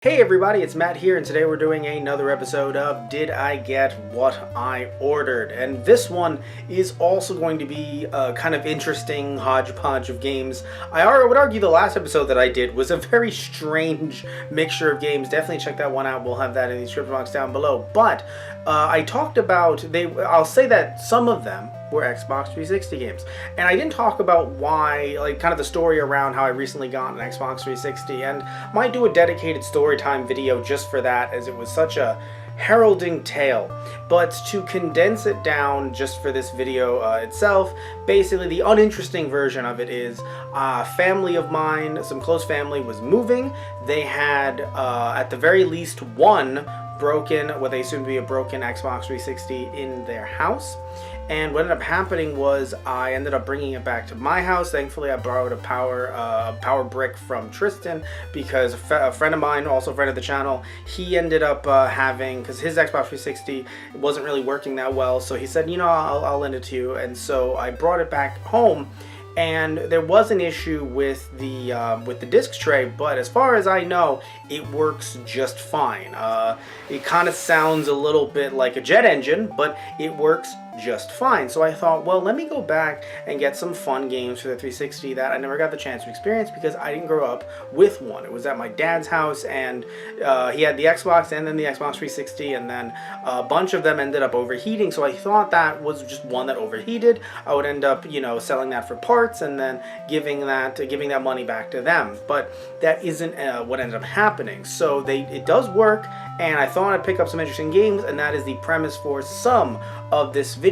Hey everybody, it's Matt here, and today we're doing another episode of Did I Get What I Ordered? And this one is also going to be a kind of interesting hodgepodge of games. I would argue the last episode that I did was a very strange mixture of games. Definitely check that one out. We'll have that in the description box down below. But I talked about, I'll say that some of them were Xbox 360 games. And I didn't talk about why, like kind of the story around how I recently got an Xbox 360, and might do a dedicated story time video just for that, as it was such a heralding tale. But to condense it down just for this video itself, basically the uninteresting version of it is a family of mine, some close family, was moving. They had at the very least one broken, what they assumed to be a broken Xbox 360 in their house. And what ended up happening was I ended up bringing it back to my house. Thankfully, I borrowed a power brick from Tristan, because a friend of mine, also a friend of the channel, he ended up having, because his Xbox 360 wasn't really working that well, so he said, you know, I'll lend it to you. And so I brought it back home, and there was an issue with the disc tray, but as far as I know, it works just fine. It kind of sounds a little bit like a jet engine, but it works just fine. So I thought, well, let me go back and get some fun games for the 360 that I never got the chance to experience because I didn't grow up with one. It was at my dad's house, and he had the Xbox and then the Xbox 360, and then a bunch of them ended up overheating. So I thought that was just one that overheated. I would end up, you know, selling that for parts and then giving that money back to them. But that isn't what ended up happening. So it does work, and I thought I'd pick up some interesting games, and that is the premise for some of this video.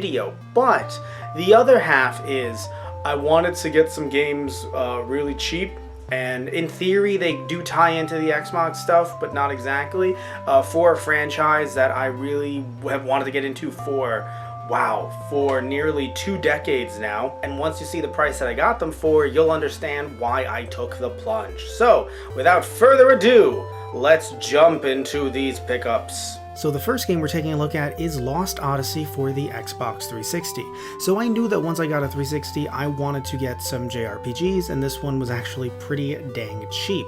But the other half is I wanted to get some games really cheap, and in theory they do tie into the Xbox stuff, but not exactly, for a franchise that I really have wanted to get into for nearly 2 decades now. And once you see the price that I got them for, you'll understand why I took the plunge. So without further ado, let's jump into these pickups. So the first game we're taking a look at is Lost Odyssey for the Xbox 360. So I knew that once I got a 360, I wanted to get some JRPGs, and this one was actually pretty dang cheap.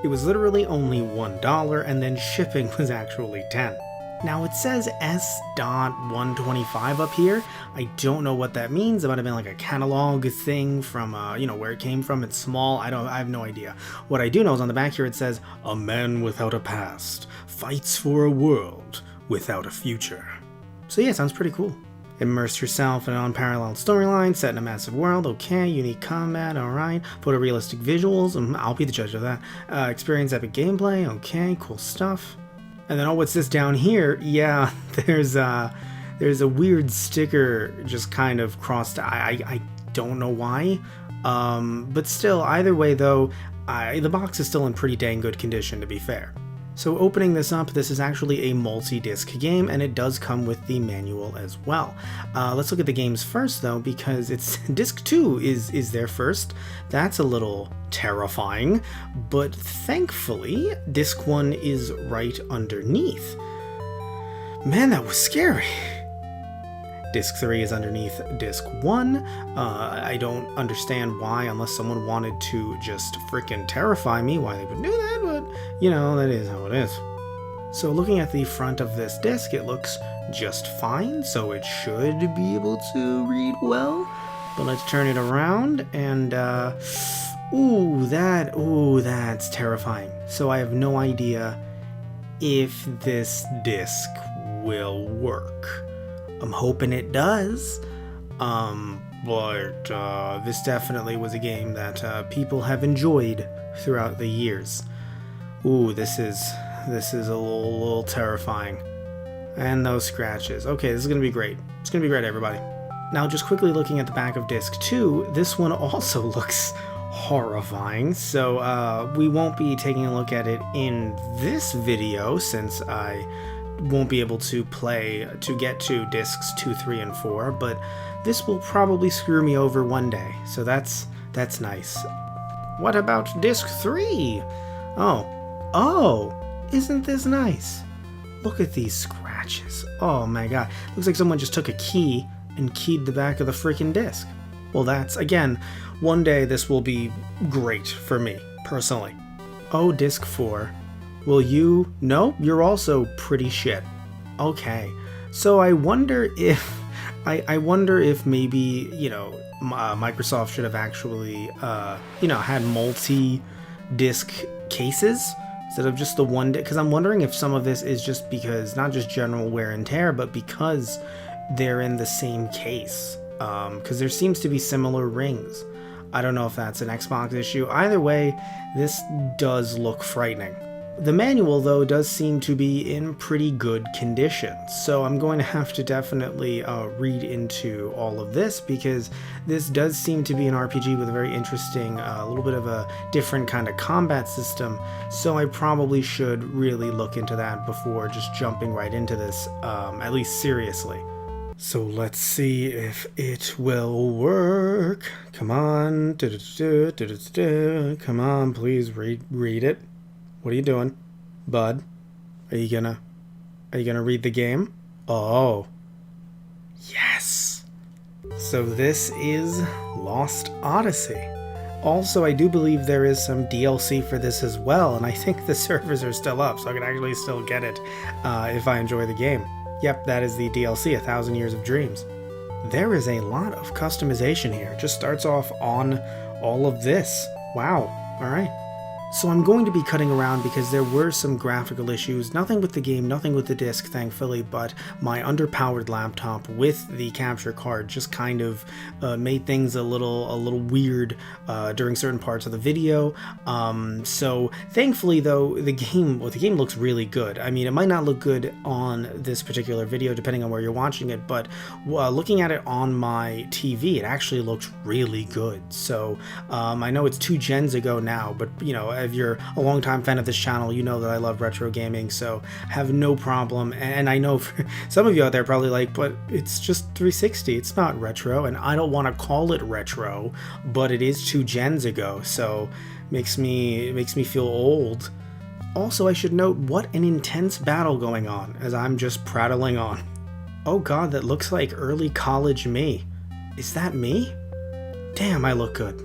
It was literally only $1, and then shipping was actually $10. Now it says S.125 up here. I don't know what that means. It might have been like a catalog thing from, where it came from. It's small. I have no idea. What I do know is on the back here it says, "A man without a past fights for a world without a future." So yeah, it sounds pretty cool. Immerse yourself in an unparalleled storyline set in a massive world. Okay, unique combat, alright. Photorealistic visuals, I'll be the judge of that. Experience epic gameplay, okay, cool stuff. And then, oh, what's this down here? Yeah, there's a weird sticker just kind of crossed. I don't know why, but still, either way though, the box is still in pretty dang good condition, to be fair. So opening this up, this is actually a multi-disc game, and it does come with the manual as well. Let's look at the games first though, because it's disc 2 is there first. That's a little terrifying, but thankfully disc 1 is right underneath. Man, that was scary. Disc 3 is underneath disc 1. I don't understand why, unless someone wanted to just frickin' terrify me, why they would do that, but, you know, that is how it is. So looking at the front of this disc, it looks just fine, so it should be able to read well. But let's turn it around, and, that's terrifying. So I have no idea if this disc will work. I'm hoping it does, but this definitely was a game that people have enjoyed throughout the years. Ooh, this is a little terrifying. And those scratches. Okay, this is gonna be great. It's gonna be great, everybody. Now, just quickly looking at the back of disc 2, this one also looks horrifying. So we won't be taking a look at it in this video, since I won't be able to get to discs 2, 3, and 4, but this will probably screw me over one day, so that's nice. What about disc 3? Oh, isn't this nice? Look at these scratches. Oh my god, looks like someone just took a key and keyed the back of the freaking disc. Well, that's, again, one day this will be great for me, personally. Oh, disc 4. Well, you... No, you're also pretty shit. Okay. So I wonder if... I wonder if maybe, Microsoft should have actually, had multi-disc cases instead of just the one disc. Because I'm wondering if some of this is just because, not just general wear and tear, but because they're in the same case. Because there seems to be similar rings. I don't know if that's an Xbox issue. Either way, this does look frightening. The manual, though, does seem to be in pretty good condition, so I'm going to have to definitely read into all of this, because this does seem to be an RPG with a very interesting, a little bit of a different kind of combat system, so I probably should really look into that before just jumping right into this, at least seriously. So let's see if it will work. Come on. Come on, please read it. What are you doing, bud? Are you gonna read the game? Oh. Yes. So this is Lost Odyssey. Also, I do believe there is some DLC for this as well, and I think the servers are still up, so I can actually still get it if I enjoy the game. Yep, that is the DLC, 1,000 Years of Dreams. There is a lot of customization here. It just starts off on all of this. Wow. All right. So I'm going to be cutting around because there were some graphical issues, nothing with the game, nothing with the disc, thankfully, but my underpowered laptop with the capture card just kind of made things a little weird during certain parts of the video. So thankfully, though, the game looks really good. I mean, it might not look good on this particular video, depending on where you're watching it, but looking at it on my TV, it actually looks really good. So I know it's 2 gens ago now, but if you're a longtime fan of this channel, you know that I love retro gaming, so have no problem. And I know for some of you out there probably like, but it's just 360, it's not retro, and I don't want to call it retro, but it is 2 gens ago, so makes me feel old. Also, I should note, what an intense battle going on as I'm just prattling on. Oh god, that looks like early college me. Is that me? Damn, I look good.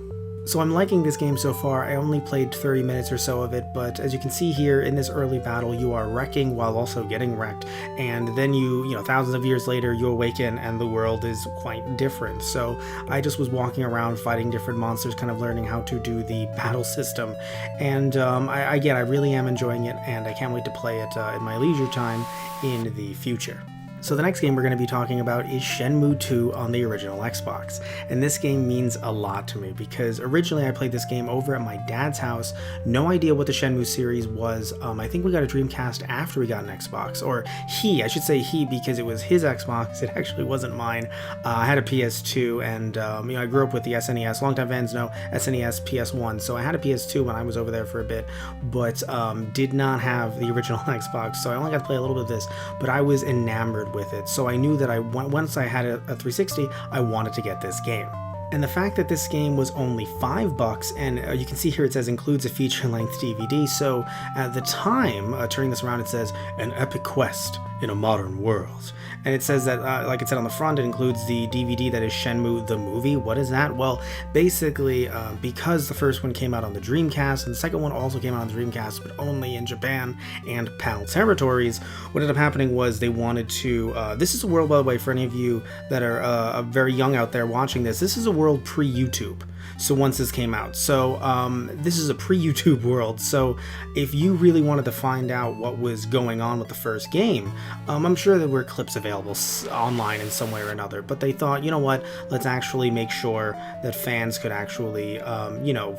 So I'm liking this game so far. I only played 30 minutes or so of it, but as you can see here, in this early battle, you are wrecking while also getting wrecked, and then thousands of years later, you awaken and the world is quite different. So I just was walking around fighting different monsters, kind of learning how to do the battle system, and I really am enjoying it, and I can't wait to play it in my leisure time in the future. So the next game we're going to be talking about is Shenmue 2 on the original Xbox, and this game means a lot to me because originally I played this game over at my dad's house, no idea what the Shenmue series was. I think we got a Dreamcast after we got an Xbox, or I should say he, because it was his Xbox, it actually wasn't mine. I had a PS2, and I grew up with the SNES, longtime fans know SNES, PS1, so I had a PS2 when I was over there for a bit, but did not have the original Xbox, so I only got to play a little bit of this, but I was enamored with it, so I knew that once I had a 360, I wanted to get this game. And the fact that this game was only $5, and you can see here it says includes a feature-length DVD, so at the time, turning this around, it says, an epic quest in a modern world. And it says that, like it said on the front, it includes the DVD that is Shenmue the movie. What is that? Well, basically, because the first one came out on the Dreamcast, and the second one also came out on the Dreamcast, but only in Japan and PAL territories, what ended up happening was they wanted to, this is a world, by the way, for any of you that are very young out there watching this is a world pre-YouTube. So once this came out, so this is a pre-YouTube world, so if you really wanted to find out what was going on with the first game, I'm sure there were clips available online in some way or another, but they thought, you know what, let's actually make sure that fans could actually,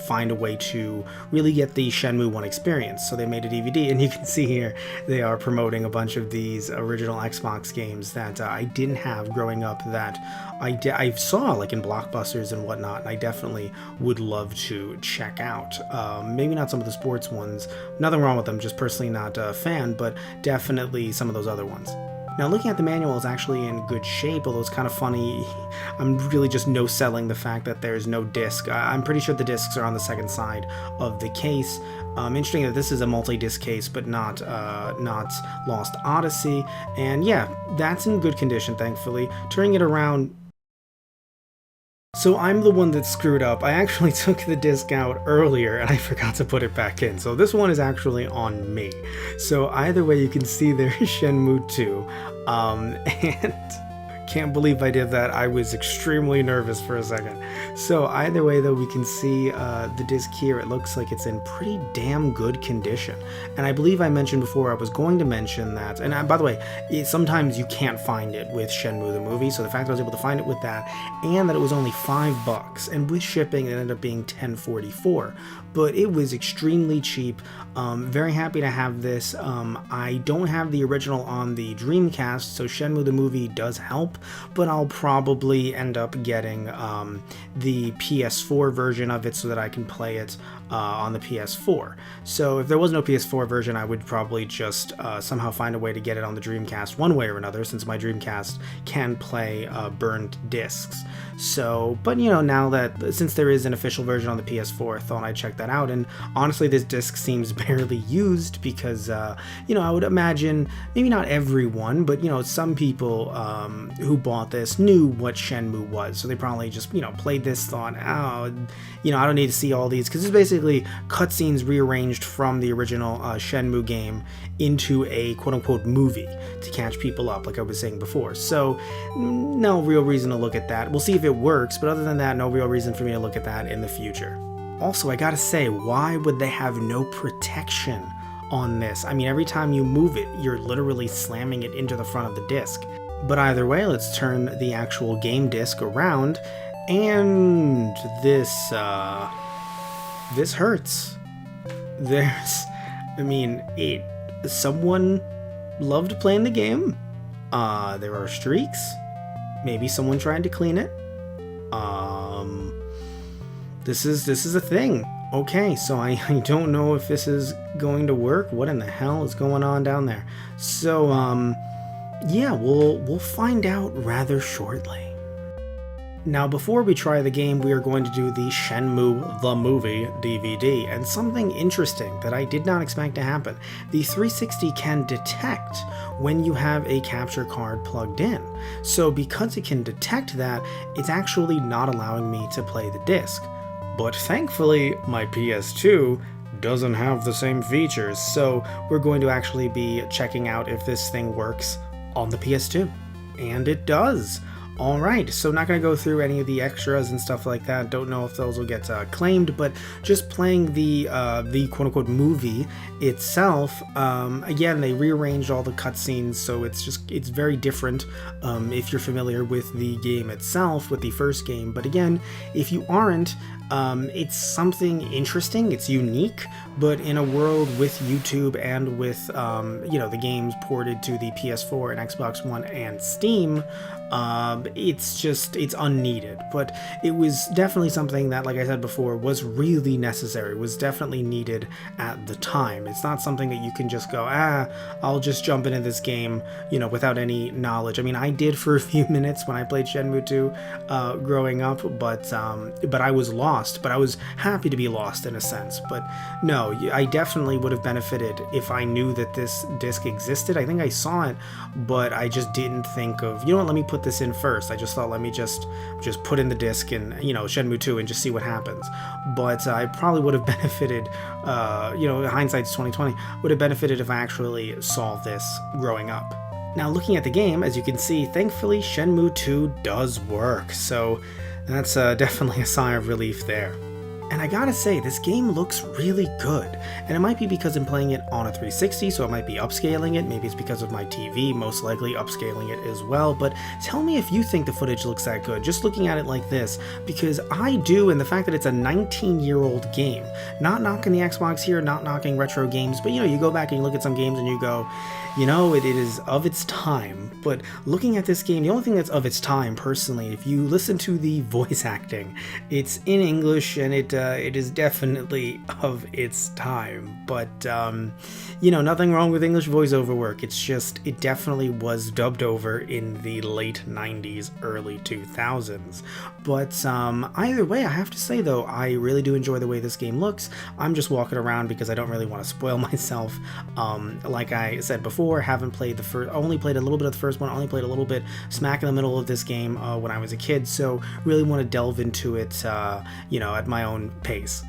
find a way to really get the Shenmue 1 experience, so they made a DVD, and you can see here, they are promoting a bunch of these original Xbox games that I didn't have growing up, that I saw like in Blockbusters and whatnot, and I definitely would love to check out. Maybe not some of the sports ones, nothing wrong with them, just personally not a fan, but definitely some of those other ones. Now, looking at the manual, is actually in good shape, although it's kind of funny. I'm really just no-selling the fact that there's no disc. I'm pretty sure the discs are on the second side of the case. Interesting that this is a multi-disc case, but not Lost Odyssey. And yeah, that's in good condition, thankfully. Turning it around, So I'm the one that screwed up. I actually took the disc out earlier and I forgot to put it back in. So this one is actually on me. So either way, you can see there's Shenmue 2. And can't believe I did that. I was extremely nervous for a second. So either way, though, we can see the disc here. It looks like it's in pretty damn good condition. And I believe I mentioned before, I was going to mention that, and by the way, sometimes you can't find it with Shenmue the movie, so the fact that I was able to find it with that, and that it was only $5, and with shipping it ended up being $10.44, but it was extremely cheap. Very happy to have this. I don't have the original on the Dreamcast, so Shenmue the movie does help, but I'll probably end up getting the PS4 version of it so that I can play it on the PS4. So if there was no PS4 version, I would probably just somehow find a way to get it on the Dreamcast one way or another, since my Dreamcast can play burned discs. So, but you know, now that, since there is an official version on the PS4, I thought I'd check that out, and honestly this disc seems barely used because, you know, I would imagine, maybe not everyone, but you know, some people who bought this knew what Shenmue was, so they probably just, you know, played this, thought, oh, you know, I don't need to see all these, because it's basically cutscenes rearranged from the original Shenmue game into a quote-unquote movie to catch people up, like I was saying before. So no real reason to look at that. We'll see if it works, but other than that, no real reason for me to look at that in the future. Also, I gotta say, why would they have no protection on this? I mean, every time you move it, you're literally slamming it into the front of the disc. But either way, let's turn the actual game disc around, and this hurts. Someone loved playing the game. There are streaks. Maybe someone tried to clean it. This is a thing. Okay, so I don't know if this is going to work. What in the hell is going on down there? So, yeah, we'll find out rather shortly. Now, before we try the game, we are going to do the Shenmue the Movie DVD, and something interesting that I did not expect to happen. The 360 can detect when you have a capture card plugged in. So because it can detect that, it's actually not allowing me to play the disc. But thankfully, my PS2 doesn't have the same features, so we're going to actually be checking out if this thing works on the PS2. And it does! Alright, so not going to go through any of the extras and stuff like that, don't know if those will get claimed, but just playing the quote-unquote movie itself, again, they rearranged all the cutscenes, so it's very different if you're familiar with the game itself, with the first game, but again, if you aren't, it's something interesting, it's unique, but in a world with YouTube and with, you know, the games ported to the PS4 and Xbox One and Steam, it's unneeded, but it was definitely something that, like I said before, was really necessary, was definitely needed at the time. It's not something that you can just go, I'll just jump into this game, you know, without any knowledge. I mean, I did for a few minutes when I played Shenmue 2 growing up, but I was lost, but I was happy to be lost in a sense. But no, I definitely would have benefited if I knew that this disc existed. I think I saw it, but I just didn't think of, you know what, let me put this in first. I just thought, let me just put in the disc and, you know, Shenmue 2 and just see what happens. But I probably would have benefited, you know, hindsight's 2020, would have benefited if I actually saw this growing up. Now, looking at the game, as you can see, thankfully Shenmue 2 does work, so that's definitely a sigh of relief there. And I gotta say, this game looks really good, and it might be because I'm playing it on a 360, so it might be upscaling it, maybe it's because of my TV, most likely upscaling it as well, but tell me if you think the footage looks that good, just looking at it like this, because I do, and the fact that it's a 19-year-old game, not knocking the Xbox here, not knocking retro games, but you know, you go back and you look at some games and you go, you know, it is of its time, but looking at this game, the only thing that's of its time, personally, if you listen to the voice acting, it's in English, and it it is definitely of its time. But you know, nothing wrong with English voiceover work. It's just it definitely was dubbed over in the late 90s, early 2000s. But either way, I have to say though, I really do enjoy the way this game looks. I'm just walking around because I don't really want to spoil myself. Like I said before, haven't played the first, only played a little bit of the first one, only played a little bit smack in the middle of this game when I was a kid, so really want to delve into it, you know, at my own pace.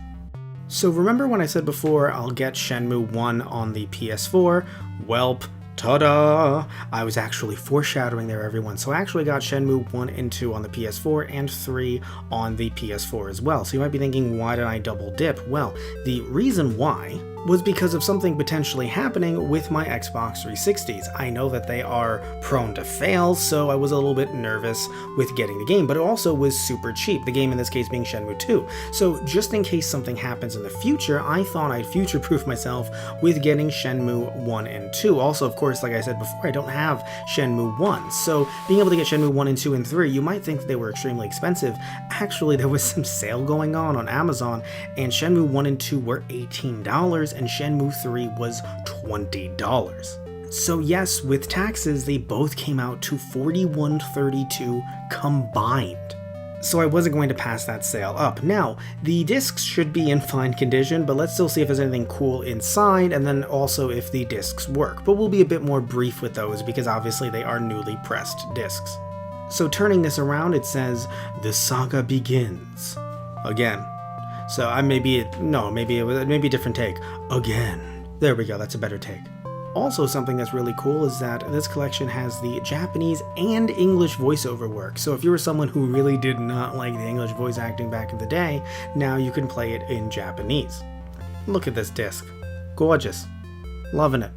So remember when I said before I'll get Shenmue 1 on the PS4? Welp. Ta-da! I was actually foreshadowing there, everyone. So I actually got Shenmue 1 and 2 on the PS4 and 3 on the PS4 as well. So you might be thinking, why did I double dip? Well, the reason why was because of something potentially happening with my Xbox 360s. I know that they are prone to fail, so I was a little bit nervous with getting the game, but it also was super cheap, the game in this case being Shenmue 2. So just in case something happens in the future, I thought I'd future-proof myself with getting Shenmue 1 and 2. Also, of course, like I said before, I don't have Shenmue 1, so being able to get Shenmue 1 and 2 and 3, you might think that they were extremely expensive. Actually, there was some sale going on Amazon, and Shenmue 1 and 2 were $18, and Shenmue 3 was $20. So yes, with taxes, they both came out to $41.32 combined. So I wasn't going to pass that sale up. Now, the discs should be in fine condition, but let's still see if there's anything cool inside, and then also if the discs work. But we'll be a bit more brief with those, because obviously they are newly pressed discs. So turning this around, it says, "The saga begins." Again. So maybe a different take. Again. There we go, that's a better take. Also, something that's really cool is that this collection has the Japanese and English voiceover work. So if you were someone who really did not like the English voice acting back in the day, now you can play it in Japanese. Look at this disc. Gorgeous. Loving it.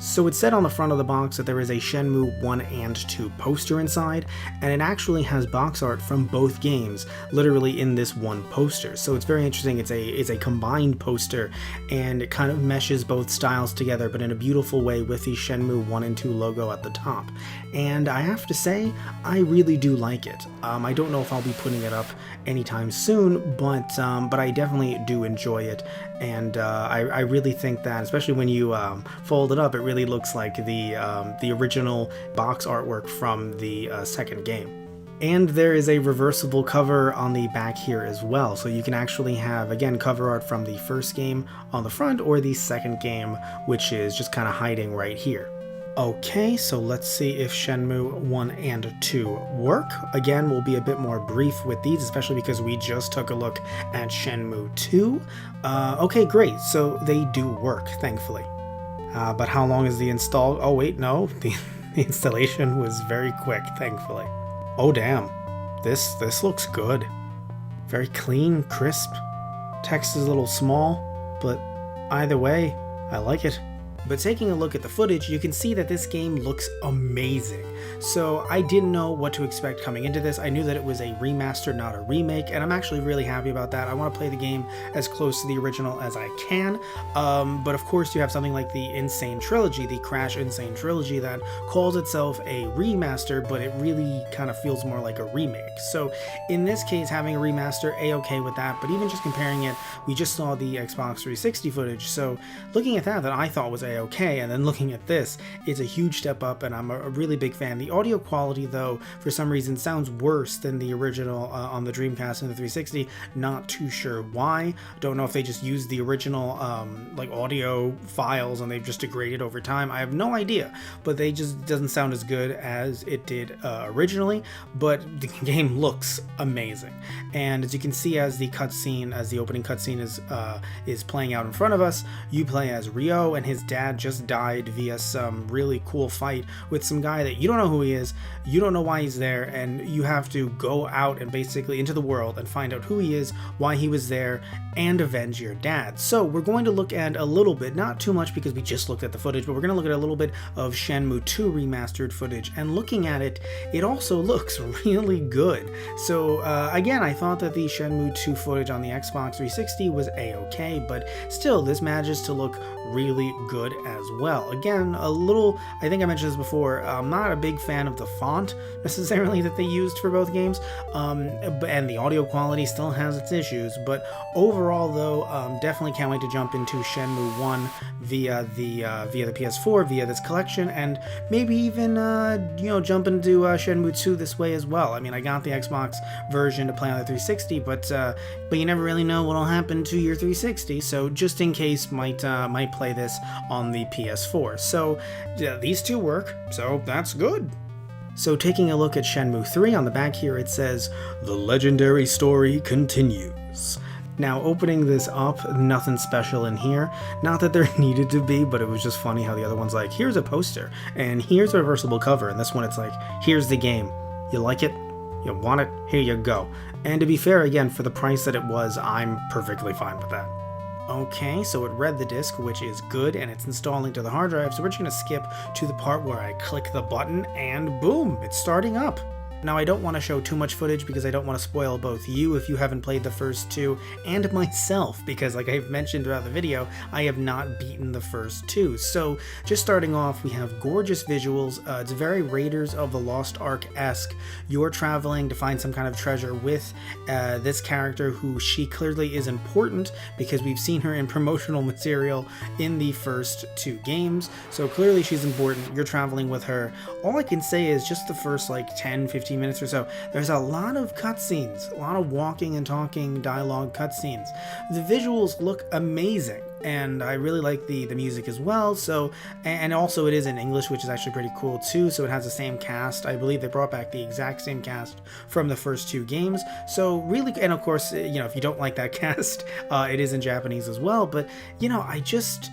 So it said on the front of the box that there is a Shenmue 1 and 2 poster inside, and it actually has box art from both games, literally in this one poster. So it's very interesting. It's a combined poster, and it kind of meshes both styles together, but in a beautiful way with the Shenmue 1 and 2 logo at the top. And I have to say, I really do like it. I don't know if I'll be putting it up anytime soon, but I definitely do enjoy it, and I really think that, especially when you fold it up, it really looks like the original box artwork from the second game. And there is a reversible cover on the back here as well, so you can actually have, again, cover art from the first game on the front or the second game, which is just kind of hiding right here. Okay, so let's see if Shenmue 1 and 2 work. Again, we'll be a bit more brief with these, especially because we just took a look at Shenmue 2. Okay, great, so they do work, thankfully. But how long is the install? Oh wait, no, the installation was very quick, thankfully. Oh damn, this looks good. Very clean, crisp. Text is a little small, but either way, I like it. But taking a look at the footage, you can see that this game looks amazing. So I didn't know what to expect coming into this. I knew that it was a remaster, not a remake, and I'm actually really happy about that. I want to play the game as close to the original as I can. But of course you have something like the Insane Trilogy, the Crash Insane Trilogy, that calls itself a remaster, but it really kind of feels more like a remake. So in this case, having a remaster, a-okay with that, but even just comparing it, we just saw the Xbox 360 footage, so looking at that I thought was a-okay, and then looking at this, it's a huge step up, and I'm a really big fan. The audio quality, though, for some reason sounds worse than the original on the Dreamcast and the 360. Not too sure why. Don't know if they just used the original like audio files and they've just degraded over time. I have no idea, but they just doesn't sound as good as it did originally. But the game looks amazing, and as you can see, as the opening cutscene is playing out in front of us, you play as Ryo, and his dad just died via some really cool fight with some guy that you don't know who he is, you don't know why he's there, and you have to go out and basically into the world and find out who he is, why he was there, and avenge your dad. So we're going to look at a little bit, not too much because we just looked at the footage, but we're going to look at a little bit of Shenmue 2 remastered footage, and looking at it, it also looks really good. So again, I thought that the Shenmue 2 footage on the Xbox 360 was a-okay, but still, this manages to look really good as well. Again, a little, I think I mentioned this before, I'm not a big fan of the font necessarily that they used for both games, and the audio quality still has its issues, but overall though, definitely can't wait to jump into Shenmue 1 via the PS4, via this collection, and maybe even, jump into Shenmue 2 this way as well. I mean, I got the Xbox version to play on the 360, but you never really know what'll happen to your 360, so just in case, might play this on the PS4. So yeah, these two work, so that's good. So taking a look at Shenmue 3, on the back here it says, "The legendary story continues." Now, opening this up, nothing special in here. Not that there needed to be, but it was just funny how the other one's like, here's a poster, and here's a reversible cover, and this one it's like, here's the game. You like it? You want it? Here you go. And to be fair, again, for the price that it was, I'm perfectly fine with that. Okay, so it read the disc, which is good, and it's installing to the hard drive, so we're just going to skip to the part where I click the button, and boom, it's starting up. Now, I don't want to show too much footage because I don't want to spoil both you if you haven't played the first two, and myself, because like I've mentioned throughout the video, I have not beaten the first two. So, just starting off, we have gorgeous visuals. It's very Raiders of the Lost Ark-esque. You're traveling to find some kind of treasure with this character who she clearly is important because we've seen her in promotional material in the first two games. So clearly she's important. You're traveling with her. All I can say is just the first like 10-15 minutes or so, there's a lot of cutscenes, a lot of walking and talking dialogue cutscenes. The visuals look amazing, and I really like the music as well. So, and also it is in English, which is actually pretty cool too. So it has the same cast. I believe they brought back the exact same cast from the first two games. So really, and of course, if you don't like that cast, it is in Japanese as well. But I just.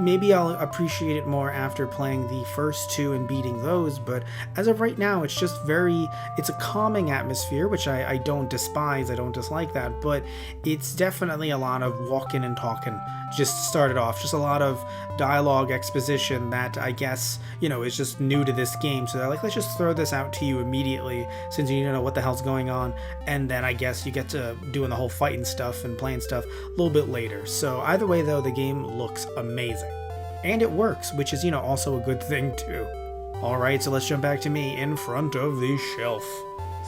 Maybe I'll appreciate it more after playing the first two and beating those, but as of right now, it's just it's a calming atmosphere, which I don't despise, I don't dislike that, but it's definitely a lot of walking and talking. Just started off, just a lot of dialogue exposition that I guess, is just new to this game, so they're like, let's just throw this out to you immediately, since you don't know what the hell's going on, and then I guess you get to doing the whole fighting stuff and playing stuff a little bit later. So either way though, the game looks amazing. And it works, which is, also a good thing too. Alright, so let's jump back to me in front of the shelf.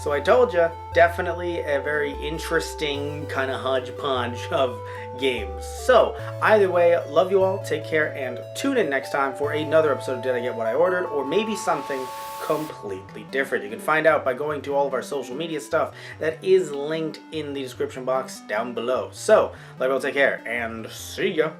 So I told you, definitely a very interesting kind of hodgepodge of games. So either way, love you all, take care, and tune in next time for another episode of Did I Get What I Ordered, or maybe something completely different. You can find out by going to all of our social media stuff that is linked in the description box down below. So, love you all, take care, and see ya!